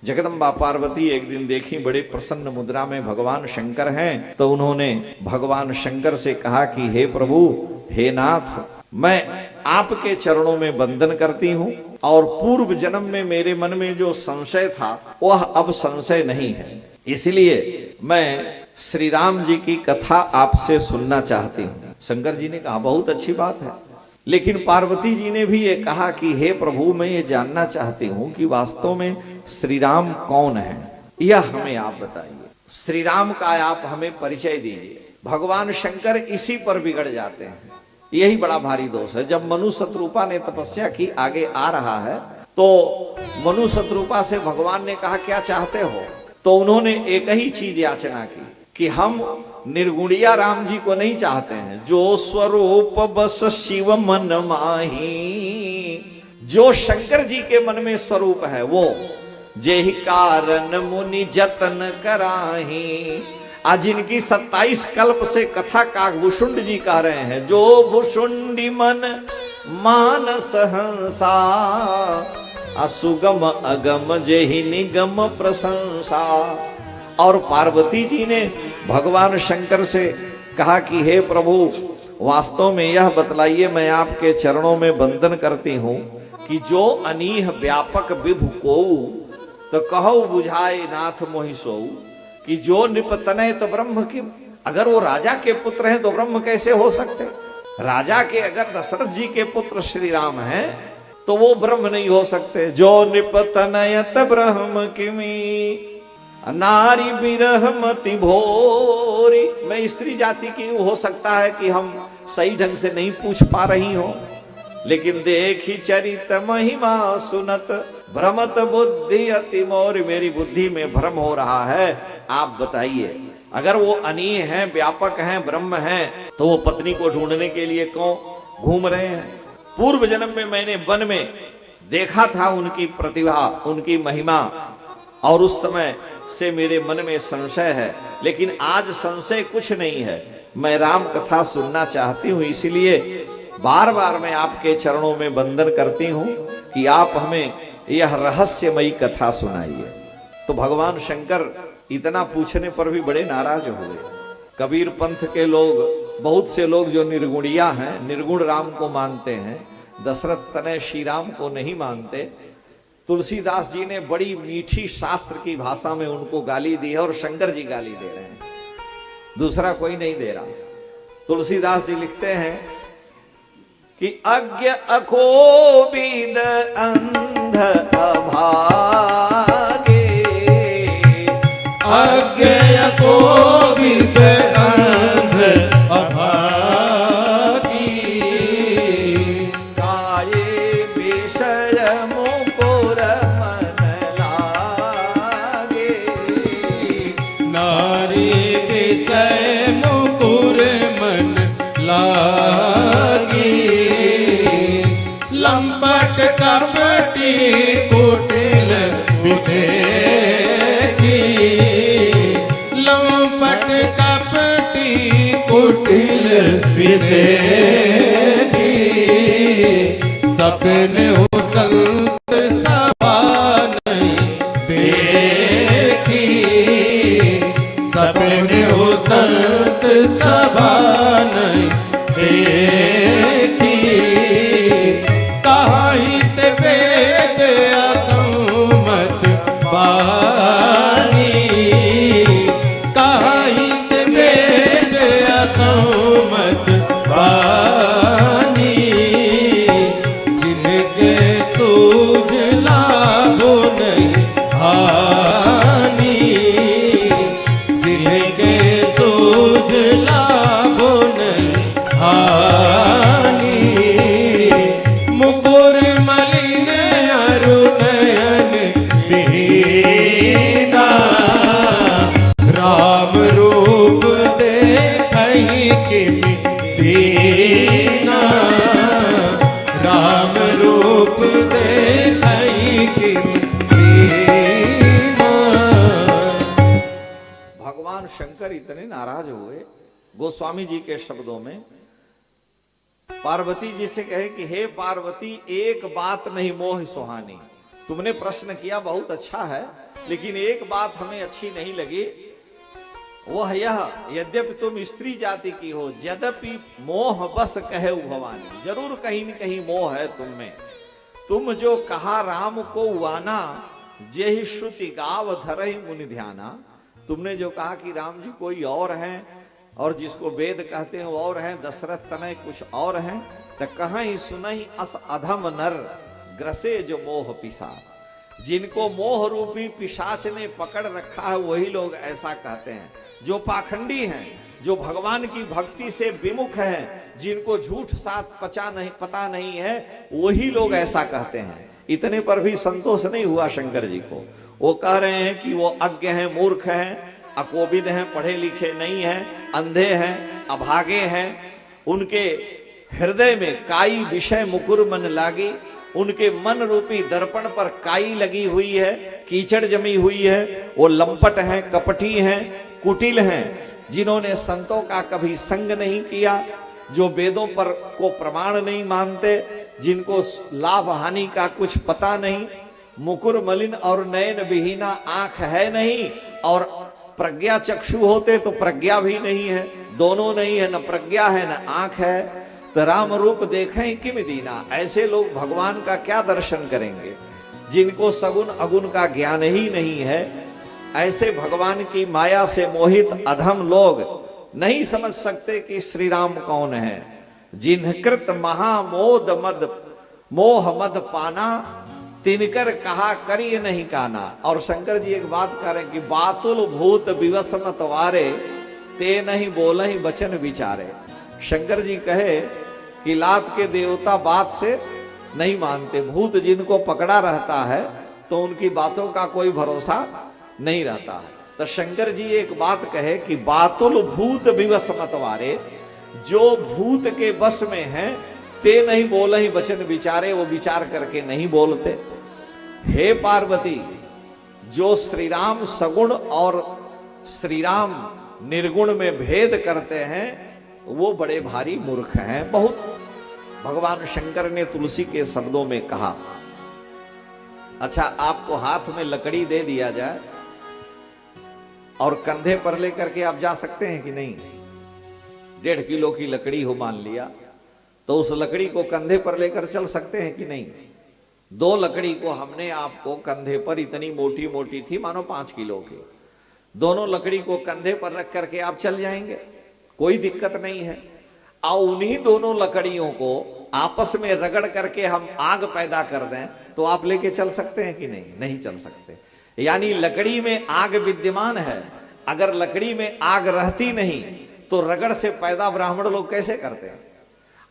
जगदम्बा पार्वती एक दिन देखी बड़े प्रसन्न मुद्रा में भगवान शंकर हैं, तो उन्होंने भगवान शंकर से कहा कि हे प्रभु, हे नाथ, मैं आपके चरणों में वंदन करती हूँ और पूर्व जन्म में मेरे मन में जो संशय था वह अब संशय नहीं है, इसलिए मैं श्री राम जी की कथा आपसे सुनना चाहती हूँ। शंकर जी ने कहा बहुत अच्छी बात है, लेकिन पार्वती जी ने भी ये कहा कि हे प्रभु, मैं ये जानना चाहती हूँ कि वास्तव में श्री राम कौन है, यह हमें आप बताइए। श्री राम का आप हमें परिचय दीजिए। भगवान शंकर इसी पर बिगड़ जाते हैं, यही बड़ा भारी दोष है। जब मनु शत्रुपा ने तपस्या की, आगे आ रहा है, तो मनु शत्रुपा से भगवान ने कहा क्या चाहते हो, तो उन्होंने एक ही चीज याचना की कि हम निर्गुणिया राम जी को नहीं चाहते हैं, जो स्वरूप बस शिव मन माही, जो शंकर जी के मन में स्वरूप है वो, जेहि कारण मुनि जतन कराही। आज इनकी 27 कल्प से कथा काकभूषुंड जी कह रहे हैं, जो भूषुंडी मन मानस हंसा, असुगम अगम जेहि निगम प्रशंसा। और पार्वती जी ने भगवान शंकर से कहा कि हे प्रभु, वास्तव में यह बतलाइए, मैं आपके चरणों में वंदन करती हूँ कि जो अनीह व्यापक विभु को, तो कहो बुझाए नाथ मोहि सोऊ, कि जो निपतनय तो ब्रह्म किम। अगर वो राजा के पुत्र हैं तो ब्रह्म कैसे हो सकते? राजा के अगर दशरथ जी के पुत्र श्री राम हैं तो वो ब्रह्म नहीं हो सकते। जो निपतनयत ब्रह्म किमी, नारी बिरह मति भोरी। मैं स्त्री जाति की हो सकता है कि हम सही ढंग से नहीं पूछ पा रही हो, लेकिन देखी चरित महिमा सुनत भ्रमत बुद्धि अति मोर। मेरी बुद्धि में भ्रम हो रहा है, आप बताइए, अगर वो अनीय हैं, व्यापक हैं, ब्रह्म हैं, तो वो पत्नी को ढूंढने के लिए क्यों घूम रहे हैं? पूर्व जन्म में मैंने वन में देखा था उनकी प्रतिभा, उनकी महिमा, और उस समय से मेरे मन में संशय है, लेकिन आज संशय कुछ नहीं है। मैं राम कथा सुनना चाहती हूँ, इसलिए बार बार मैं आपके चरणों में वंदन करती हूँ कि आप हमें यह रहस्यमयी कथा सुनाइए। तो भगवान शंकर इतना पूछने पर भी बड़े नाराज हुए। कबीर पंथ के लोग, बहुत से लोग जो निर्गुणिया हैं, निर्गुण राम को मानते हैं, दशरथ तनय श्री राम को नहीं मानते। तुलसीदास जी ने बड़ी मीठी शास्त्र की भाषा में उनको गाली दी है, और शंकर जी गाली दे रहे हैं, दूसरा कोई नहीं दे रहा। तुलसीदास जी लिखते हैं कि अज्ञ अकोविद अंध अभागे, अज्ञ अकोविद अंध अभागी, काये विषय मुकुर मन लागे, नारी विषय मुकुर मन लागी, लंपट कपटी कुटिल विषेखी, लंपट कपटी कुटिल विषेखी, सपने हो संत सभा नहीं देखी, सपने हो संत सभा नहीं देखी, कहित वेद असंमत वाणी, कहित वेद असंमत वाणी, जिनके सूझ लाभो नहीं हानि, जिनके सूझ लाभो नहीं हानि, मुकुर मलिन अरु नयन बीना, राम रूप देखहि किमि दीना, राम रूप देखहि किमि दीना। भगवान शंकर इतने नाराज हुए, गोस्वामी जी के शब्दों में पार्वती जी से कहे कि हे पार्वती, एक बात नहीं मोह सुहानी, तुमने प्रश्न किया बहुत अच्छा है, लेकिन एक बात हमें अच्छी नहीं लगी, वह यह, यद्यपि तुम स्त्री जाति की हो, यद्यपि मोह बस कहे भवानी, जरूर कहीं न कहीं मोह है तुम में। तुम जो कहा राम को वाना, जेहि श्रुति गाव धरहि मुनि ध्याना, तुमने जो कहा कि राम जी कोई और हैं, और जिसको वेद कहते हैं वो और हैं, दशरथ तनय कुछ और हैं, तो कहीं सुनहि अस अधम नर ग्रसे जो मोह पिसा। जिनको मोह रूपी पिशाच ने पकड़ रखा है वही लोग ऐसा कहते हैं। जो पाखंडी हैं, जो भगवान की भक्ति से विमुख हैं, जिनको झूठ साथ पता नहीं है, वही लोग ऐसा कहते हैं। इतने पर भी संतोष नहीं हुआ शंकर जी को। वो कह रहे हैं कि वो अज्ञ हैं, मूर्ख हैं, अकोविद हैं, पढ़े लिखे नहीं हैं, अंधे हैं, अभागे हैं। उनके हृदय में काई विषय मुकुर मन लागी, उनके मन रूपी दर्पण पर काई लगी हुई है, कीचड़ जमी हुई है। वो लंपट हैं, कपटी हैं, कुटिल हैं, जिन्होंने संतों का कभी संग नहीं किया, जो वेदों पर को प्रमाण नहीं मानते, जिनको लाभ हानि का कुछ पता नहीं, मुकुर मलिन और नयन विहीना, आंख है नहीं, और प्रज्ञा चक्षु होते तो प्रज्ञा भी नहीं है, दोनों नहीं है, न प्रज्ञा है न आंख है। तो राम रूप देखें किम दीना, ऐसे लोग भगवान का क्या दर्शन करेंगे, जिनको सगुन अगुन का ज्ञान ही नहीं है। ऐसे भगवान की माया से मोहित अधम लोग नहीं समझ सकते कि श्री राम कौन है। जिन्हकृत महामोद मद मोह मद पाना, तिनकर कहा करिए नहीं काना। और शंकर जी एक बात कह रहे हैं कि बातुल भूत विवश मत वारे, ते नहीं बोले ही वचन विचारे। शंकर जी कहे कि लात के देवता बात से नहीं मानते, भूत जिनको पकड़ा रहता है तो उनकी बातों का कोई भरोसा नहीं रहता है। तो शंकर जी एक बात कहे कि बातुल भूत विवश मत वारे, जो भूत के बस में हैं ते नहीं बोले ही वचन विचारे, वो विचार करके नहीं बोलते। हे पार्वती, जो श्री राम सगुण और श्री राम निर्गुण में भेद करते हैं वो बड़े भारी मूर्ख हैं। बहुत भगवान शंकर ने तुलसी के शब्दों में कहा। अच्छा, आपको हाथ में लकड़ी दे दिया जाए और कंधे पर लेकर के आप जा सकते हैं कि नहीं? 1.5 किलो की लकड़ी हो मान लिया, तो उस लकड़ी को कंधे पर लेकर चल सकते हैं कि नहीं? 2 लकड़ी को हमने आपको कंधे पर, इतनी मोटी मोटी थी मानो 5 किलो की, दोनों लकड़ी को कंधे पर रख करके आप चल जाएंगे, कोई दिक्कत नहीं है। और उन्हीं दोनों लकड़ियों को आपस में रगड़ करके हम आग पैदा कर दें तो आप लेके चल सकते हैं कि नहीं? नहीं चल सकते। यानी लकड़ी में आग विद्यमान है, अगर लकड़ी में आग रहती नहीं तो रगड़ से पैदा ब्राह्मण लोग कैसे करते हैं?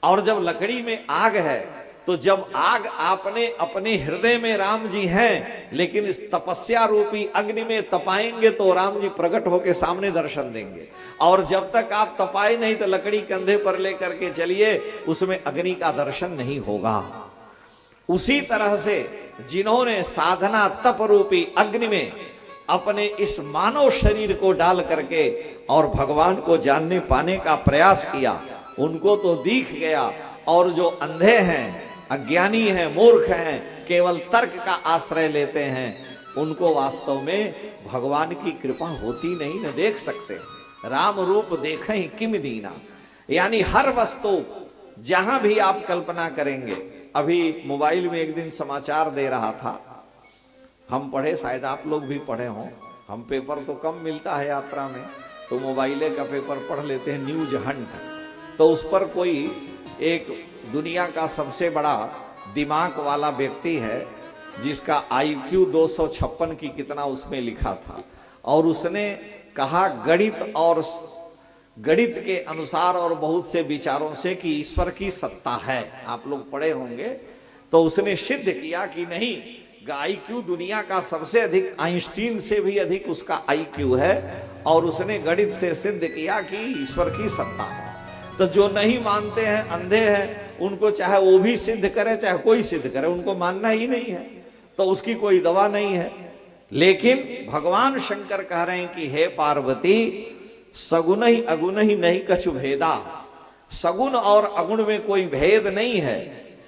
और जब लकड़ी में आग है, तो जब आग आपने अपने हृदय में राम जी हैं, लेकिन इस तपस्या रूपी अग्नि में तपाएंगे तो राम जी प्रकट होकर सामने दर्शन देंगे। और जब तक आप तपाए नहीं तो लकड़ी कंधे पर लेकर के चलिए, उसमें अग्नि का दर्शन नहीं होगा। उसी तरह से जिन्होंने साधना तप रूपी अग्नि में अपने इस मानव शरीर को डाल करके और भगवान को जानने पाने का प्रयास किया, उनको तो दिख गया। और जो अंधे हैं, अज्ञानी हैं, मूर्ख हैं, केवल तर्क का आश्रय लेते हैं, उनको वास्तव में भगवान की कृपा होती नहीं, न देख सकते। राम रूप देखें किम दीना, यानी हर वस्तु जहां भी आप कल्पना करेंगे। अभी मोबाइल में एक दिन समाचार दे रहा था, हम पढ़े, शायद आप लोग भी पढ़े हों, हम पेपर तो कम मिलता है यात्रा में, तो मोबाइले का पेपर पढ़ लेते हैं, न्यूज हंट। तो उस पर कोई एक दुनिया का सबसे बड़ा दिमाग वाला व्यक्ति है, जिसका IQ 256 की कितना उसमें लिखा था, और उसने कहा गणित के अनुसार और बहुत से विचारों से कि ईश्वर की सत्ता है। आप लोग पढ़े होंगे। तो उसने सिद्ध किया कि नहीं, IQ दुनिया का सबसे अधिक, आइंस्टीन से भी अधिक उसका IQ है, और उसने गणित से सिद्ध किया कि ईश्वर की सत्ता है। तो जो नहीं मानते हैं, अंधे हैं, उनको चाहे वो भी सिद्ध करे चाहे कोई सिद्ध करे, उनको मानना ही नहीं है, तो उसकी कोई दवा नहीं है। लेकिन भगवान शंकर कह रहे हैं कि हे पार्वती, सगुन ही अगुण ही नहीं कछु भेदा। सगुण और अगुण में कोई भेद नहीं है।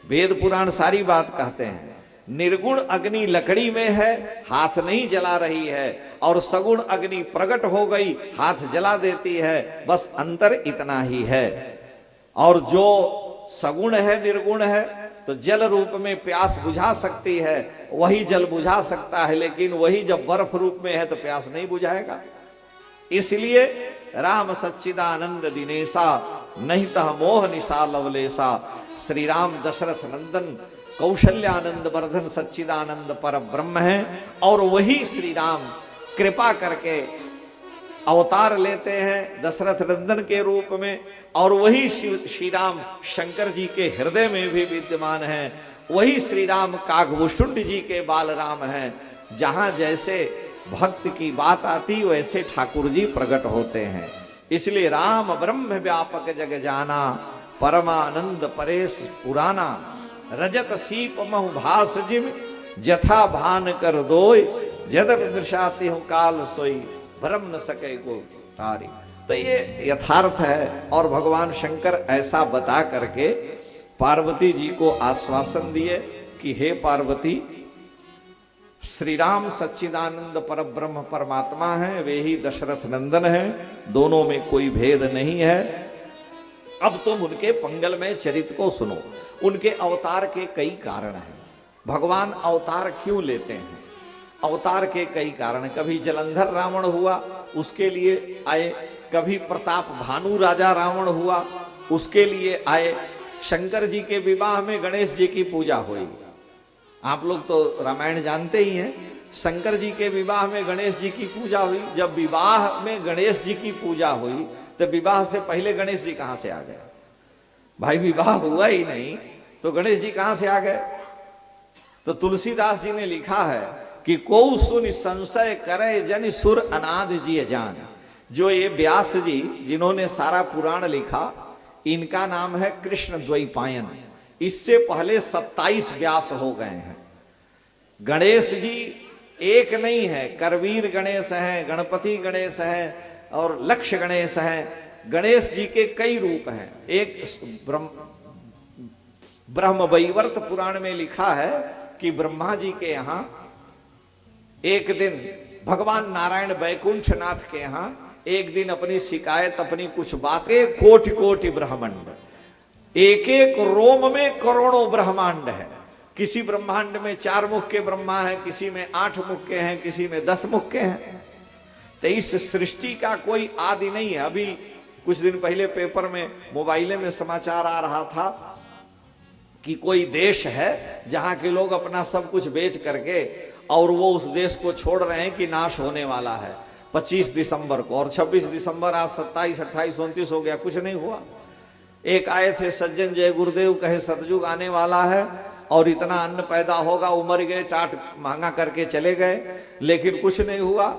वेद पुराण सारी बात कहते हैं निर्गुण अग्नि लकड़ी में है, हाथ नहीं जला रही है, और सगुण अग्नि प्रकट हो गई, हाथ जला देती है। बस अंतर इतना ही है। और जो सगुण है, निर्गुण है, तो जल रूप में प्यास बुझा सकती है, वही जल बुझा सकता है, लेकिन वही जब बर्फ रूप में है तो प्यास नहीं बुझाएगा। इसलिए राम सच्चिदानंद दिनेशा नहीं तह मोह निशा लवलेशा। श्री राम दशरथ नंदन कौशल्यानंद वर्धन सच्चिदानंद पर ब्रह्म है, और वही श्री राम कृपा करके अवतार लेते हैं दशरथ नंदन के रूप में, और वही श्री राम शंकर जी के हृदय में भी विद्यमान है। वही श्री राम कागभूषुंड जी के बाल राम हैं। जहां जैसे भक्त की बात आती वैसे ठाकुर जी प्रकट होते हैं। इसलिए राम ब्रह्म व्यापक जग जाना, परमानंद परेश पुराना। रजत सीप महु भास जिम, जथा भान कर दोय, जदप दृशाती हूं काल सोई, भ्रम न सके को तारी। तो ये यथार्थ है। और भगवान शंकर ऐसा बता करके पार्वती जी को आश्वासन दिए कि हे पार्वती, श्री राम सच्चिदानंद परब्रह्म परमात्मा है, वे ही दशरथ नंदन है, दोनों में कोई भेद नहीं है। अब तुम उनके पंगलमय चरित्र को सुनो। उनके अवतार के कई कारण हैं। भगवान अवतार क्यों लेते हैं? अवतार के कई कारण। कभी जलंधर रावण हुआ, उसके लिए आए। कभी प्रताप भानु राजा रावण हुआ, उसके लिए आए। शंकर जी के विवाह में गणेश जी की पूजा हुई। आप लोग तो रामायण जानते ही हैं। शंकर जी के विवाह में गणेश जी की पूजा हुई। जब विवाह में गणेश जी की पूजा हुई तो विवाह से पहले गणेश जी कहां से आ गए? भाई विवाह हुआ ही नहीं तो गणेश जी कहां से आ गए? तो तुलसीदास जी ने लिखा है कि को सुन संशय करे जन सुर अनाद जी जान। जो ये व्यास जी जिन्होंने सारा पुराण लिखा, इनका नाम है कृष्ण द्वैपायन। इससे पहले 27 व्यास हो गए हैं। गणेश जी एक नहीं है, करवीर गणेश हैं, गणपति गणेश हैं और लक्ष्य गणेश हैं। गणेश जी के कई रूप हैं। एक ब्रह्म वैवर्त पुराण में लिखा है कि ब्रह्मा जी के यहां एक दिन भगवान नारायण वैकुंठ नाथ के यहां एक दिन अपनी शिकायत, अपनी कुछ बातें, कोटि कोटि ब्रह्मांड, एक एक रोम में करोड़ों ब्रह्मांड है। किसी ब्रह्मांड में 4 मुख के ब्रह्मा है, किसी में 8 मुख के हैं, किसी में 10 मुख के हैं। तो इस सृष्टि का कोई आदि नहीं है। अभी कुछ दिन पहले पेपर में, मोबाइल में समाचार आ रहा था कि कोई देश है जहां के लोग अपना सब कुछ बेच करके और वो उस देश को छोड़ रहे हैं कि नाश होने वाला है 25 दिसंबर को। और 26 दिसंबर आज 27, 28, 29 हो गया, कुछ नहीं हुआ। एक आए थे सज्जन जय गुरुदेव, कहे सतयुग आने वाला है और इतना अन्न पैदा होगा, उमर गए, टाट महंगा करके चले गए, लेकिन कुछ नहीं हुआ।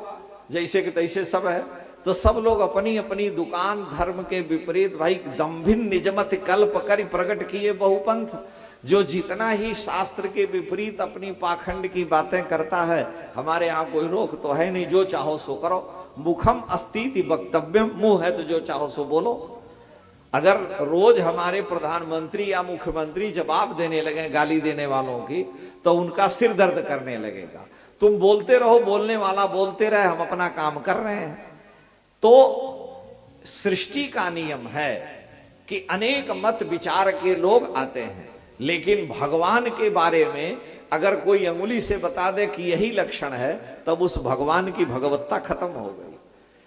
जैसे कि तैसे सब है। तो सब लोग अपनी अपनी दुकान, धर्म के विपरीत, भाई दम्भिन निजमत कल्प कर प्रकट किए बहुपंथ। जो जितना ही शास्त्र के विपरीत अपनी पाखंड की बातें करता है, हमारे यहाँ कोई रोक तो है नहीं, जो चाहो सो करो। मुखम अस्तिति वक्तव्यम, मुंह है तो जो चाहो सो बोलो। अगर रोज हमारे प्रधानमंत्री या मुख्यमंत्री जवाब देने लगे गाली देने वालों की, तो उनका सिर दर्द करने लगेगा। तुम बोलते रहो, बोलने वाला बोलते रहे, हम अपना काम कर रहे हैं। तो सृष्टि का नियम है कि अनेक मत विचार के लोग आते हैं, लेकिन भगवान के बारे में अगर कोई अंगुली से बता दे कि यही लक्षण है, तब उस भगवान की भगवत्ता खत्म हो गई।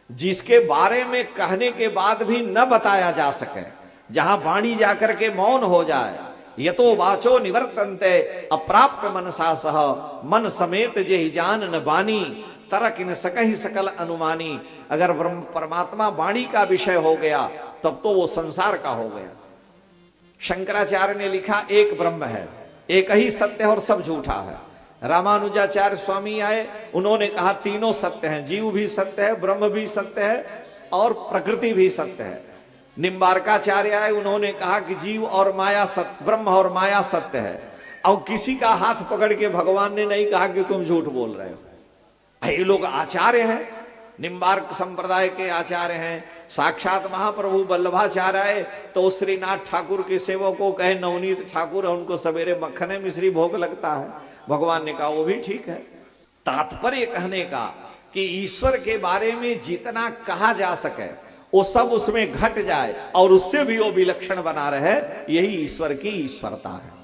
जिसके बारे में कहने के बाद भी न बताया जा सके, जहां वाणी जाकर के मौन हो जाए, यतो वाचो निवर्तन्ते अप्राप्य मनसा सह, मन समेत जेहि जान न बानी, तरक न सकहि सकल अनुमानी। अगर ब्रह्म परमात्मा वाणी का विषय हो गया तब तो वो संसार का हो गया। शंकराचार्य ने लिखा एक ब्रह्म है, एक ही सत्य है और सब झूठा है। रामानुजाचार्य स्वामी आए, उन्होंने कहा तीनों सत्य हैं, जीव भी सत्य है, ब्रह्म भी सत्य है और प्रकृति भी सत्य है। निम्बारकाचार्य आए, उन्होंने कहा कि जीव और माया सत्य, ब्रह्म और माया सत्य है। और किसी का हाथ पकड़ के भगवान ने नहीं कहा कि तुम झूठ बोल रहे हो। ये लोग आचार्य हैं, निम्बार्क संप्रदाय के आचार्य हैं। साक्षात महाप्रभु वल्लभाचार्य आए तो श्रीनाथ ठाकुर के सेवक को कहे, नवनीत ठाकुर है, उनको सवेरे मक्खन मिश्री भोग लगता है। भगवान ने कहा वो भी ठीक है। तात्पर्य कहने का कि ईश्वर के बारे में जितना कहा जा सके वो सब उसमें घट जाए और उससे भी वो विलक्षण बना रहे, यही ईश्वर की ईश्वरता है।